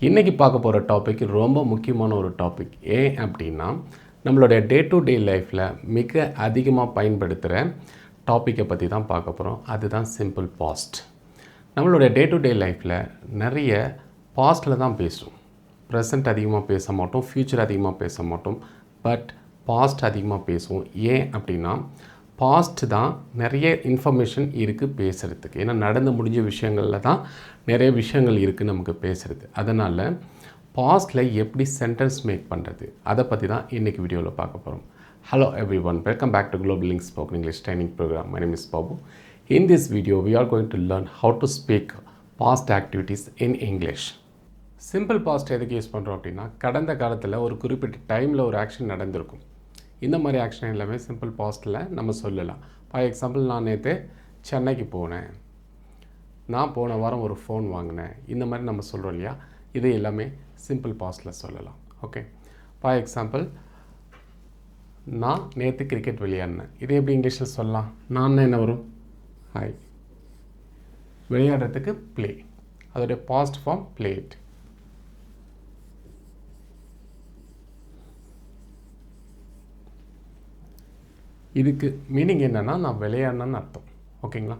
இன்றைக்கி பார்க்க போகிற டாபிக் ரொம்ப முக்கியமான ஒரு டாபிக். ஏன் அப்படின்னா, நம்மளுடைய டே டு டே லைஃப்பில் மிக அதிகமாக பயன்படுத்துகிற டாப்பிக்கை பற்றி தான் பார்க்க போகிறோம். அதுதான் சிம்பிள் பாஸ்ட். நம்மளுடைய டே டு டே லைஃப்பில் நிறைய பாஸ்ட்டில் தான் பேசுவோம். ப்ரெசண்ட் அதிகமாக பேச மாட்டோம், ஃப்யூச்சர் அதிகமாக பேச மாட்டோம், பட் பாஸ்ட் அதிகமாக பேசுவோம். ஏன் அப்படின்னா, பாஸ்ட் தான் நிறைய இன்ஃபர்மேஷன் இருக்குது பேசுகிறதுக்கு. ஏன்னா நடந்து முடிஞ்ச விஷயங்களில் தான் நிறைய விஷயங்கள் இருக்குது நமக்கு பேசுகிறது. அதனால் பாஸ்ட்டில் எப்படி சென்டென்ஸ் மேக் பண்ணுறது, அதை பற்றி தான் இன்றைக்கி வீடியோவில் பார்க்க போகிறோம். Hello everyone, welcome back to Global Link Spoken English Training Program. My name is Babu. In this video, we are going to learn how to speak past activities in English. Simple past எதுக்கு use பண்ணுறோம் அப்படின்னா, கடந்த காலத்தில் ஒரு குறிப்பிட்ட டைமில் ஒரு action நடந்திருக்கும். இந்த மாதிரி ஆக்ஷன் எல்லாமே சிம்பிள் பாஸ்ட்டில் நம்ம சொல்லலாம். ஃபார் எக்ஸாம்பிள், நான் நேற்று சென்னைக்கு போனேன், நான் போன வாரம் ஒரு ஃபோன் வாங்கினேன், இந்த மாதிரி நம்ம சொல்கிறோம் இல்லையா, இது எல்லாமே சிம்பிள் பாஸ்ட்டில் சொல்லலாம். ஓகே. ஃபார் எக்ஸாம்பிள், நான் நேற்று கிரிக்கெட் விளையாடினேன், இது எப்படி இங்கிலீஷில் சொல்லலாம்? நான் என்ன வரும்? ஹாய். விளையாடுறதுக்கு ப்ளே, அதோடைய பாஸ்ட் ஃபார்ம் பிளேட். இதுக்கு மீனிங் என்னென்னா, நான் விளையாடினேன்னு அர்த்தம். ஓகேங்களா?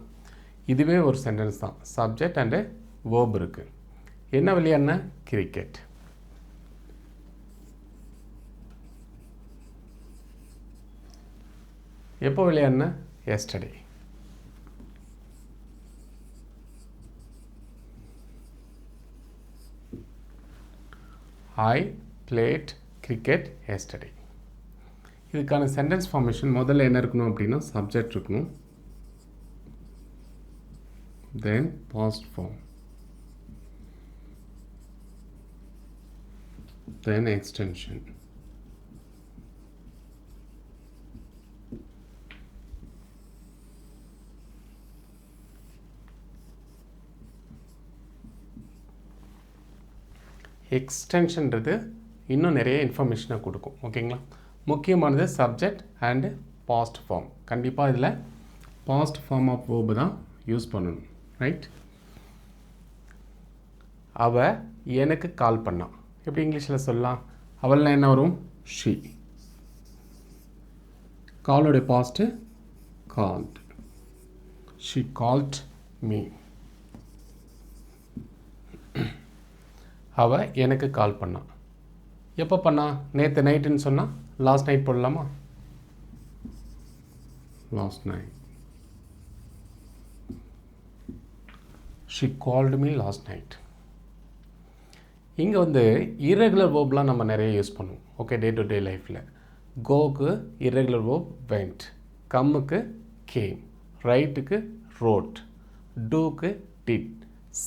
இதுவே ஒரு சென்டென்ஸ் தான். சப்ஜெக்ட் அண்டு வேர்ப் இருக்குது. என்ன விளையாடின? கிரிக்கெட். எப்போ விளையாடின? Yesterday. I played cricket yesterday. இதுக்கான சென்டென்ஸ் ஃபார்மேஷன் முதல்ல என்ன இருக்கணும் அப்படின்னா, சப்ஜெக்ட் இருக்கணும், தென் பாஸ்ட் ஃபார்ம், தென் எக்ஸ்டென்ஷன், எக்ஸ்டென்ஷன்றது இன்னும் நிறைய இன்ஃபர்மேஷனை கொடுக்கும். ஓகேங்களா? முக்கியமானது சப்ஜெக்ட் அண்டு பாஸ்ட் ஃபார்ம். கண்டிப்பாக இதில் பாஸ்ட் ஃபார்ம் ஆஃப் வேர்பு தான் யூஸ் பண்ணணும். ரைட்? அவள் எனக்கு கால் பண்ணான், எப்படி இங்கிலீஷில் சொல்லலாம்? அவள்னா என்ன வரும்? ஷீ. காலோடைய past called. She called me. அவள் எனக்கு கால் பண்ணான். எப்போ பண்ணா? நேற்று நைட்டுன்னு சொன்னால் லாஸ்ட் நைட் போடலாமா? Last night. She called me last night. இங்கே வந்து இர்ரெகுலர் வேர்ப்லாம் நம்ம நிறைய யூஸ் பண்ணுவோம். ஓகே, டே டு டே லைஃப்பில். கோக்கு இர்ரெகுலர் வேர்ப் வெண்ட், கம்முக்கு கேம், ரைட்டுக்கு ரோட், டூக்கு டிட்,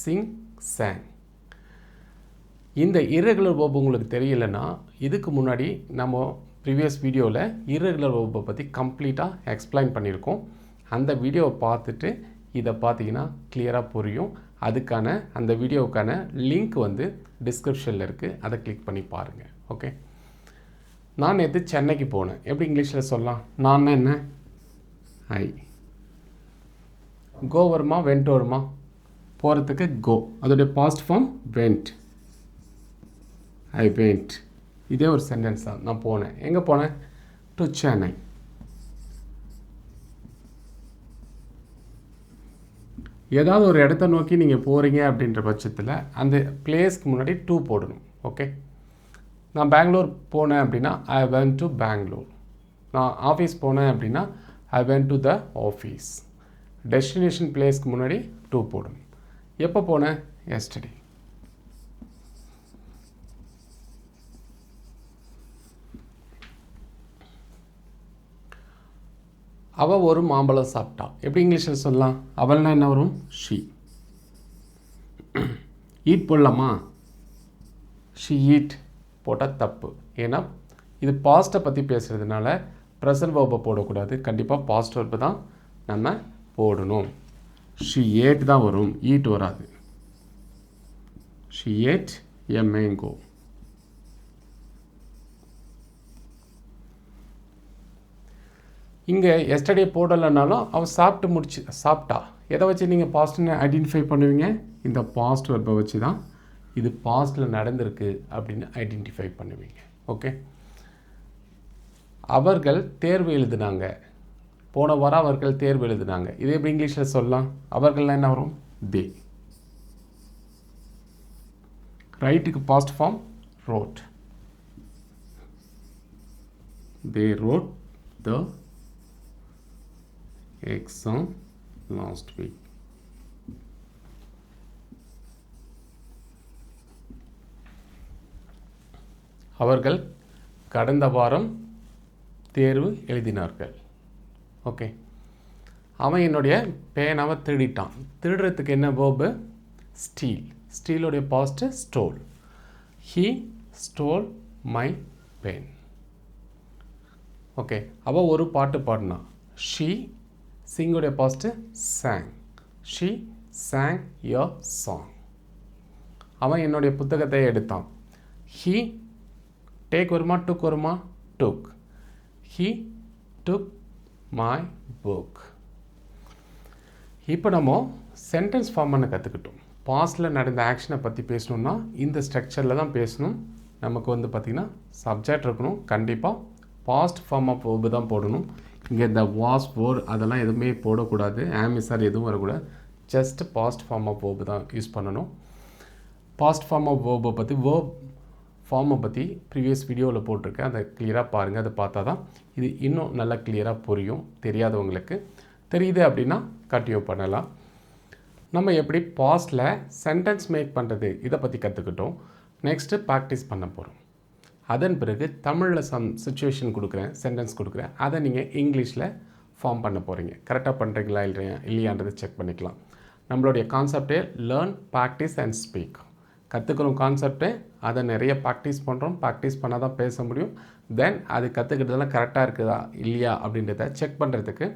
சிங் சாங். இந்த இர்ரெகுலர் வேர்ப் உங்களுக்கு தெரியலைன்னா, இதுக்கு முன்னாடி நம்ம ப்ரீவியஸ் வீடியோவில் இர்ரெகுலர் வேர்பை பற்றி கம்ப்ளீட்டாக எக்ஸ்பிளைன் பண்ணியிருக்கோம். அந்த வீடியோவை பார்த்துட்டு இதை பார்த்தீங்கன்னா கிளியராக புரியும். அதுக்கான அந்த வீடியோவுக்கான லிங்க் வந்து டிஸ்கிரிப்ஷனில் இருக்குது, அதை கிளிக் பண்ணி பாருங்கள். ஓகே. நான் நேற்று சென்னைக்கு போனேன், எப்படி இங்கிலீஷில் சொல்லலாம்? நான் என்ன? ஐ. கோ வருமா வெண்ட் வருமா? போகிறதுக்கு கோ, அதோடைய past form went. I went. இதே ஒரு சென்டென்ஸ் தான். நான் போனேன். எங்கே போனேன்? டு சென்னை. ஏதாவது ஒரு இடத்த நோக்கி நீங்கள் போகிறீங்க அப்படின்ற பட்சத்தில் அந்த பிளேஸ்க்கு முன்னாடி டு போடணும். ஓகே. நான் பெங்களூர் போனேன் அப்படின்னா ஐ வென்ட் டு பெங்களூர். நான் ஆஃபீஸ் போனேன் அப்படின்னா I went to the office. Destination பிளேஸ்க்கு முன்னாடி டு போடணும். எப்போ போனேன்? எஸ்டர்டே. அவள் ஒரு மாம்பழம் சாப்பிட்டா, எப்படி இங்கிலீஷில் சொல்லலாம்? அவள்னா என்ன வரும்? ஷீ. ஈட் போடலாமா? ஷீ ஈட் போட்டால் தப்பு. ஏன்னா இது பாஸ்ட்டை பற்றி பேசுகிறதுனால ப்ரெசன்ட் வேர்பை போடக்கூடாது. கண்டிப்பாக பாஸ்ட் வேர்பு தான் நம்ம போடணும். ஷீ ஏட் தான் வரும், ஈட் வராது. She ate a mango. இங்கே எஸ்டர்டே போடலைனாலும் அவள் சாப்பிட்டா. எதை வச்சு நீங்கள் பாஸ்ட்னு ஐடென்டிஃபை பண்ணுவீங்க? இந்த பாஸ்ட் வெர்பை வச்சு தான் இது பாஸ்டில் நடந்திருக்கு அப்படின்னு ஐடென்டிஃபை பண்ணுவீங்க. ஓகே, அவர்கள் தேர்வு எழுதினாங்க. போன வாரம் அவர்கள் தேர்வு எழுதினாங்க. இது எப்படி இங்கிலீஷில் சொல்லலாம்? அவர்கள்லாம் என்ன வரும்? தே. ரைட்டுக்கு past form wrote. They wrote the exam last week. அவர்கள் கடந்த வாரம் தேர்வு எழுதினார்கள். ஓகே, அவன் என்னுடைய பேனாவை திருடிட்டான். திருடுறதுக்கு என்ன வேர்பு? ஸ்டீல். ஸ்டீலோடைய past stole. He stole my pen. Okay, அவள் ஒரு பாட்டு பாடினான். She, சிங்கோடைய past sang. She sang your song. அவன் என்னுடைய புத்தகத்தை எடுத்தான். He, take வருமா took வருமா? took. He took my book. இப்போ நம்ம சென்டென்ஸ் ஃபார்ம் பண்ண கற்றுக்கிட்டோம். பாஸ்டில் நடந்த ஆக்ஷனை பற்றி பேசணுன்னா இந்த ஸ்ட்ரக்சரில் தான் பேசணும். நமக்கு வந்து பார்த்திங்கன்னா சப்ஜெக்ட் இருக்கணும். கண்டிப்பாக பாஸ்ட் ஃபார்ம் ஆஃப் வேர்பு தான் போடணும். இங்கே இந்த வாஸ் வோர் அதெல்லாம் எதுவுமே போடக்கூடாது. ஆமிசார் எதுவும் வரக்கூடாது. Just past form of verb தான் யூஸ் பண்ணணும். பாஸ்ட் ஃபார்ம் ஆஃப் வேர்பை பற்றி வேர்ப் ஃபார்மை பற்றி ப்ரீவியஸ் வீடியோவில் போட்டிருக்கேன். அதை கிளியராக பாருங்கள். அதை பார்த்தா தான் இது இன்னும் நல்லா கிளியராக புரியும். தெரியாதவங்களுக்கு தெரியுது அப்படின்னா கண்டினியூ பண்ணலாம். நம்ம எப்படி பாஸ்டில் சென்டென்ஸ் மேக் பண்ணுறது இதை பற்றி கற்றுக்கிட்டோம். நெக்ஸ்ட்டு ப்ராக்டிஸ் பண்ண போகிறோம். அதன் பிறகு தமிழில் சுச்சுவேஷன் கொடுக்குறேன், சென்டென்ஸ் கொடுக்குறேன். அதை நீங்கள் இங்கிலீஷில் ஃபார்ம் பண்ண போகிறீங்க. கரெக்டாக பண்ணுறீங்களா இல்லையான்றதை செக் பண்ணிக்கலாம். நம்மளுடைய கான்செப்டே லேர்ன், ப்ராக்டிஸ் அண்ட் ஸ்பீக். கற்றுக்கிறோம் கான்செப்டே, அதை நிறைய ப்ராக்டிஸ் பண்ணுறோம். ப்ராக்டிஸ் பண்ணால் தான் பேச முடியும். தென் அது கற்றுக்கிட்டதெல்லாம் கரெக்டாக இருக்குதா இல்லையா அப்படின்றத செக் பண்ணுறதுக்கு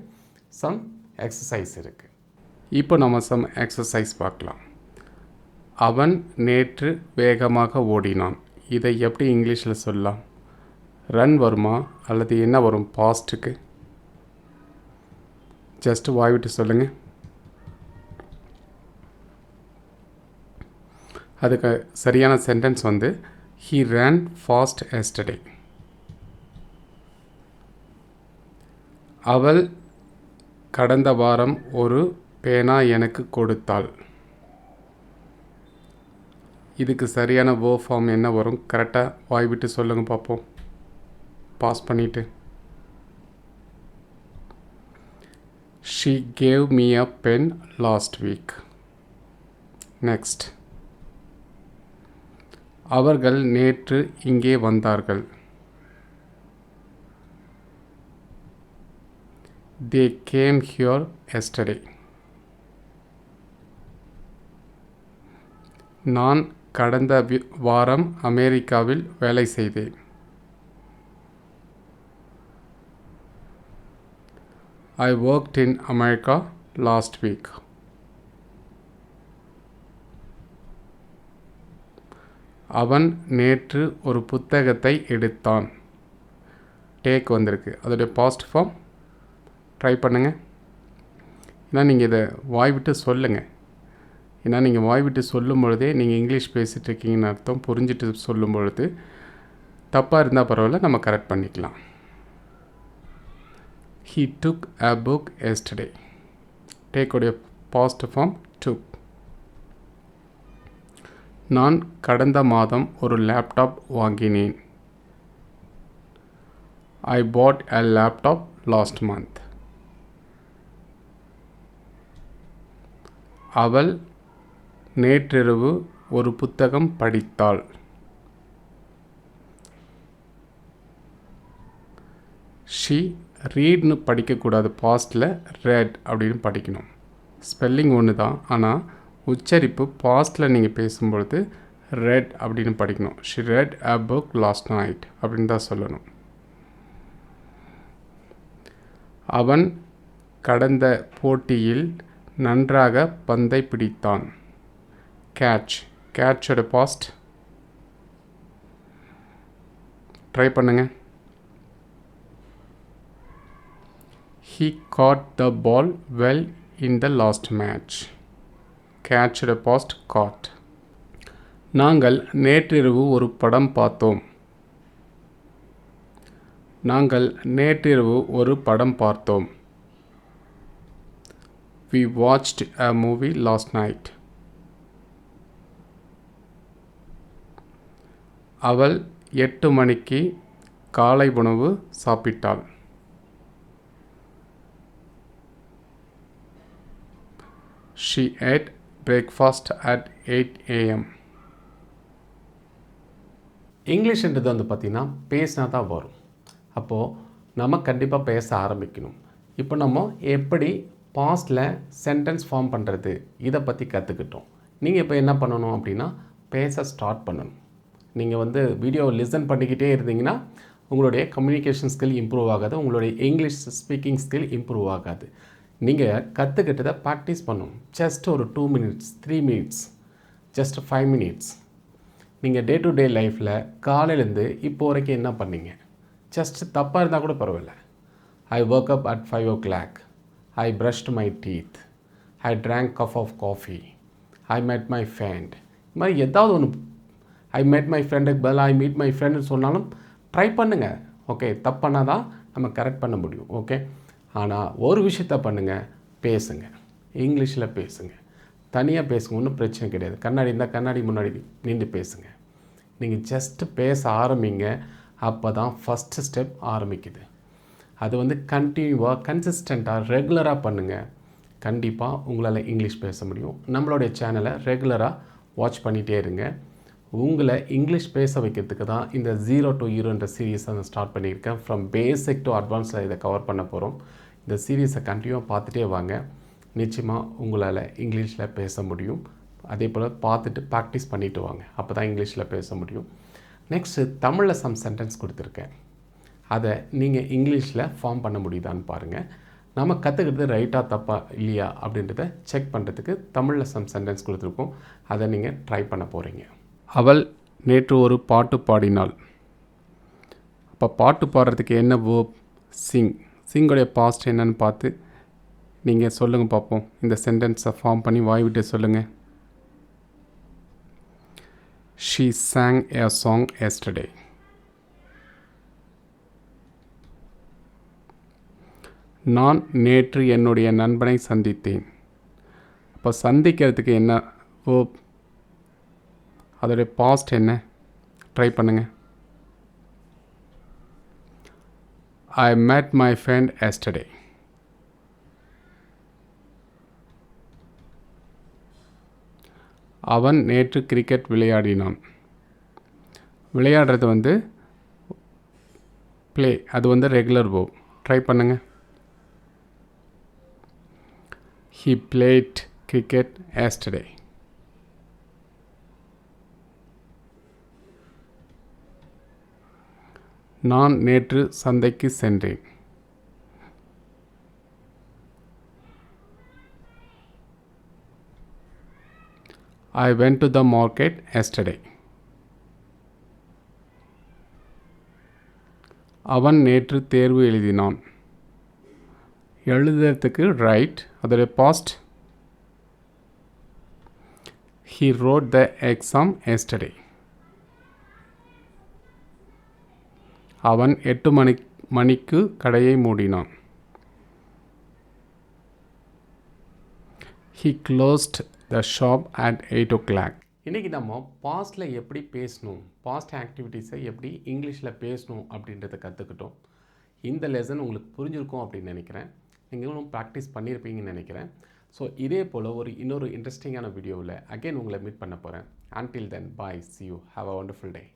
சம் எக்ஸசைஸ் இருக்குது. இப்போ நம்ம சம் எக்ஸசைஸ் பார்க்கலாம். அவன் நேற்று வேகமாக ஓடினான். இதை எப்படி இங்கிலீஷில் சொல்லலாம்? ரன் வருமா அல்லது என்ன வரும் பாஸ்ட்டுக்கு? ஜஸ்ட் வாய் விட்டு சொல்லுங்கள். அதுக்கு சரியான சென்டென்ஸ் வந்து he ran fast yesterday. அவள் கடந்த வாரம் ஒரு பேனா எனக்கு கொடுத்தாள். இதுக்கு சரியான வேர்ப் ஃபார்ம் என்ன வரும்? கரெக்டாக வாய் விட்டு சொல்லுங்கள் பார்ப்போம். பாஸ் பண்ணிவிட்டு. She gave me a pen last week. Next, அவர்கள் நேற்று இங்கே வந்தார்கள். They came here yesterday. நான் கடந்த வாரம் அமெரிக்காவில் வேலை செய்தேன். I worked in America last week. அவன் நேற்று ஒரு புத்தகத்தை எடுத்தான். டேக் வந்திருக்கு. அதோடைய பாஸ்ட் ஃபார்ம் ட்ரை பண்ணுங்கள். ஏன்னா நீங்கள் இதை வாய் விட்டு சொல்லுங்கள். ஏன்னா நீங்கள் வாய் விட்டு சொல்லும் பொழுதே நீங்கள் இங்கிலீஷ் பேசிகிட்டு இருக்கீங்கன்னு அர்த்தம். புரிஞ்சுட்டு சொல்லும் பொழுது தப்பாக இருந்தால் பரவாயில்ல, நம்ம கரெக்ட் பண்ணிக்கலாம். He took a book yesterday. Take உடைய past form took. நான் கடந்த மாதம் ஒரு லேப்டாப் வாங்கினேன். I bought a laptop last month. அவள் நேற்றிரவு ஒரு புத்தகம் படித்தாள். ஷி ரீட்னு படிக்கக்கூடாது. பாஸ்டில் ரெட் அப்படின்னு படிக்கணும். ஸ்பெல்லிங் ஒன்று தான், ஆனால் உச்சரிப்பு பாஸ்டில் நீங்கள் பேசும்பொழுது ரெட் அப்படின்னு படிக்கணும். She red a book last night அப்படின்னு தான் சொல்லணும். அவன் கடந்த போட்டியில் நன்றாக பந்தை பிடித்தான். கேட்ச். கேட்சோட பாஸ்ட் ட்ரை பண்ணுங்க. He caught the ball well in the last match. Catch the past caught. நாங்கள் நேற்றிரவு ஒரு படம் பார்த்தோம். நாங்கள் நேற்றிரவு ஒரு படம் பார்த்தோம். We watched a movie last night. அவள் 8 மணிக்கு காலை உணவு சாப்பிட்டாள். She ate breakfast at 8 a.m. இங்கிலீஷ்ன்றது வந்து பார்த்திங்கன்னா பேசினா தான் வரும். அப்போது நம்ம கண்டிப்பாக பேச ஆரம்பிக்கணும். இப்போ நம்ம எப்படி பாஸ்டில் சென்டென்ஸ் ஃபார்ம் பண்ணுறது இதை பற்றி கற்றுக்கிட்டோம். நீங்கள் இப்போ என்ன பண்ணணும் அப்படின்னா பேச ஸ்டார்ட் பண்ணணும். நீங்கள் வந்து வீடியோவை லிசன் பண்ணிக்கிட்டே இருந்தீங்கன்னா உங்களுடைய கம்யூனிகேஷன் ஸ்கில் இம்ப்ரூவ் ஆகாது, உங்களுடைய இங்கிலீஷ் ஸ்பீக்கிங் ஸ்கில் இம்ப்ரூவ் ஆகாது. நீங்கள் கற்றுக்கிட்டதை ப்ராக்டிஸ் பண்ணணும். ஜஸ்ட் ஒரு 2 minutes 3 minutes ஜஸ்ட் 5 minutes. நீங்கள் டே டு டே லைஃப்பில் காலையிலேருந்து இப்போ வரைக்கும் என்ன பண்ணீங்க? ஜஸ்ட் தப்பாக இருந்தால் கூட பரவாயில்ல. ஐ woke up at 5 o'clock. I brushed my teeth. I drank cup of coffee. I met my friend. இது மாதிரி ஏதாவது ஒன்று ஐ met my ஃப்ரெண்டுக்கு பதில் ஐ மீட் மை ஃப்ரெண்டுன்னு சொன்னாலும் ட்ரை பண்ணுங்கள். ஓகே, தப்பானால் தான் நம்ம கரெக்ட் பண்ண முடியும். ஓகே, ஆனால் ஒரு விஷயத்த பண்ணுங்கள், பேசுங்க, இங்கிலீஷில் பேசுங்க. தனியாக பேசுங்க, ஒன்றும் பிரச்சனை கிடையாது. கண்ணாடி இருந்தால் கண்ணாடி முன்னாடி நின்று பேசுங்க. நீங்கள் ஜஸ்ட்டு பேச ஆரம்பிங்க. அப்போ தான் ஃபஸ்ட்டு ஸ்டெப் ஆரம்பிக்குது. அது வந்து கண்டினியூவாக கன்சிஸ்டண்ட்டாக ரெகுலராக பண்ணுங்கள். கண்டிப்பாக உங்களால் இங்கிலீஷ் பேச முடியும். நம்மளுடைய சேனலை ரெகுலராக வாட்ச் பண்ணிகிட்டே இருங்க. உங்களை இங்கிலீஷ் பேச வைக்கிறதுக்கு தான் இந்த 0 to Hero சீரீஸை நான் ஸ்டார்ட் பண்ணியிருக்கேன். ஃப்ரம் பேசிக் டு அட்வான்ஸில் இதை கவர் பண்ண போகிறோம். இந்த சீரீஸை கண்டினியூவாக பார்த்துட்டே வாங்க. நிச்சயமாக உங்களால் இங்கிலீஷில் பேச முடியும். அதே போல் பார்த்துட்டு ப்ராக்டிஸ் பண்ணிவிட்டு வாங்க. அப்போ தான் இங்கிலீஷில் பேச முடியும். நெக்ஸ்ட்டு தமிழில் சம் சென்டென்ஸ் கொடுத்துருக்கேன். அதை நீங்கள் இங்கிலீஷில் ஃபார்ம் பண்ண முடியுதான்னு பாருங்கள். நம்ம கற்றுக்கிறது ரைட்டாக தப்பா இல்லையா அப்படின்றத செக் பண்ணுறதுக்கு தமிழில் சம் சென்டென்ஸ் கொடுத்துருக்கோம். அதை நீங்கள் ட்ரை பண்ண போகிறீங்க. அவள் நேற்று ஒரு பாட்டு பாடினாள். அப்போ பாட்டு பாடுறதுக்கு என்ன வேர்ப்? சிங். சிங்கோடைய பாஸ்ட் என்னன்னு பார்த்து நீங்கள் சொல்லுங்கள் பார்ப்போம். இந்த சென்டென்ஸை ஃபார்ம் பண்ணி வாய் விட்டு சொல்லுங்கள். She sang a song yesterday. நான் நேற்று என்னுடைய நண்பனை சந்தித்தேன். அப்போ சந்திக்கிறதுக்கு என்ன வேர்ப்? அதோடைய பாஸ்ட் என்ன? ட்ரை பண்ணுங்கள். I met my friend yesterday. அவன் நேற்று கிரிக்கெட் விளையாடினான். விளையாடுறது வந்து ப்ளே, அது வந்து ரெகுலர் வேர்ப். ட்ரை பண்ணுங்கள். He played cricket yesterday. நான் நேற்று சந்தைக்கு சென்றேன். I went to the market yesterday. அவன் நேற்று தேர்வு எழுதினான். எழுதுறதுக்கு ரைட், அதோடைய past. He wrote the exam yesterday. அவன் 8 மணிக்கு கடையை மூடினான். He closed the shop at 8 o'clock. இன்றைக்கி நம்ம பாஸ்டில் எப்படி பேசணும், பாஸ்ட் ஆக்டிவிட்டீஸை எப்படி இங்கிலீஷில் பேசணும் அப்படின்றத கற்றுக்கிட்டோம். இந்த லெசன் உங்களுக்கு புரிஞ்சிருக்கும் அப்படின்னு நினைக்கிறேன். நீங்களும் ப்ராக்டிஸ் பண்ணியிருப்பீங்கன்னு நினைக்கிறேன். ஸோ இதே போல் இன்னொரு இன்ட்ரெஸ்டிங்கான வீடியோவில் அகைன் உங்களை மீட் பண்ண போகிறேன். Until then, bye. See you. Have a wonderful day.